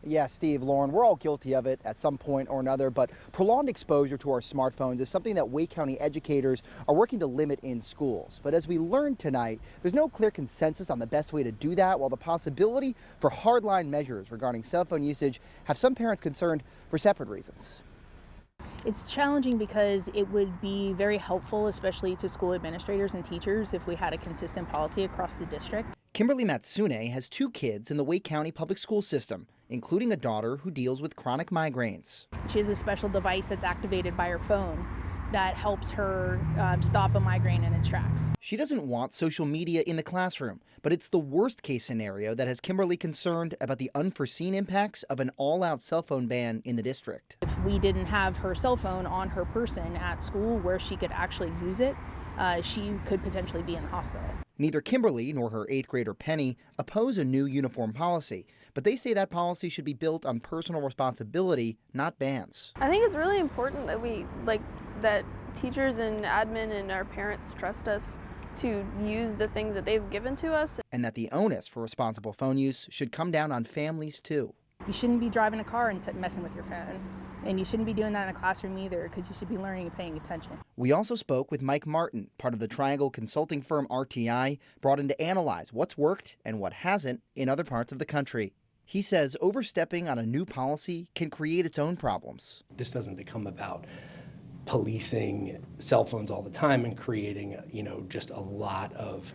Yeah, Steve, Lauren, we're all guilty of it at some point or another, but prolonged exposure to our smartphones is something that Wake County educators are working to limit in schools. But as we learned tonight, there's no clear consensus on the best way to do that, while the possibility for hardline measures regarding cell phone usage have some parents concerned for separate reasons. It's challenging because it would be very helpful, especially to school administrators and teachers, if we had a consistent policy across the district. Kimberly Matsune has 2 kids in the Wake County public school system, including a daughter who deals with chronic migraines. She has a special device that's activated by her phone that helps her stop a migraine in its tracks. She doesn't want social media in the classroom, but it's the worst case scenario that has Kimberly concerned about the unforeseen impacts of an all-out cell phone ban in the district. If we didn't have her cell phone on her person at school where she could actually use it, she could potentially be in the hospital. Neither Kimberly nor her 8th grader Penny oppose a new uniform policy, but they say that policy should be built on personal responsibility, not bans. I think it's really important that that teachers and admin and our parents trust us to use the things that they've given to us. And that the onus for responsible phone use should come down on families too. You shouldn't be driving a car and messing with your phone. And you shouldn't be doing that in the classroom either, because you should be learning and paying attention. We also spoke with Mike Martin, part of the Triangle consulting firm RTI, brought in to analyze what's worked and what hasn't in other parts of the country. He says overstepping on a new policy can create its own problems. This doesn't become about policing cell phones all the time and creating, just a lot of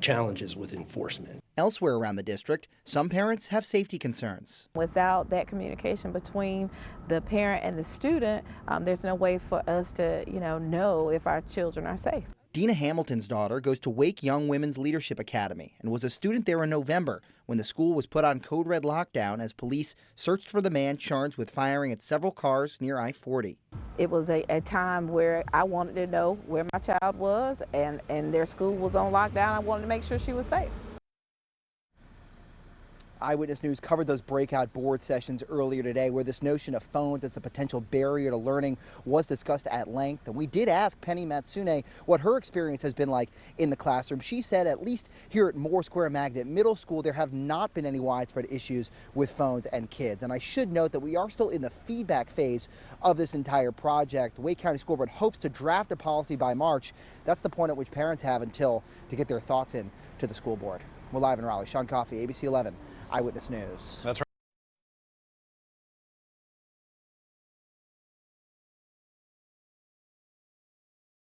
challenges with enforcement. Elsewhere around the district, some parents have safety concerns. Without that communication between the parent and the student, there's no way for us to, know if our children are safe. Dina Hamilton's daughter goes to Wake Young Women's Leadership Academy and was a student there in November when the school was put on code red lockdown as police searched for the man charged with firing at several cars near I-40. It was a time where I wanted to know where my child was, and their school was on lockdown. I wanted to make sure she was safe. Eyewitness News covered those breakout board sessions earlier today where this notion of phones as a potential barrier to learning was discussed at length. And we did ask Penny Matsune what her experience has been like in the classroom. She said at least here at Moore Square Magnet Middle School, there have not been any widespread issues with phones and kids. And I should note that we are still in the feedback phase of this entire project. The Wake County School Board hopes to draft a policy by March. That's the point at which parents have until to get their thoughts in to the school board. We're live in Raleigh. Sean Coffey, ABC 11. Eyewitness News. That's right.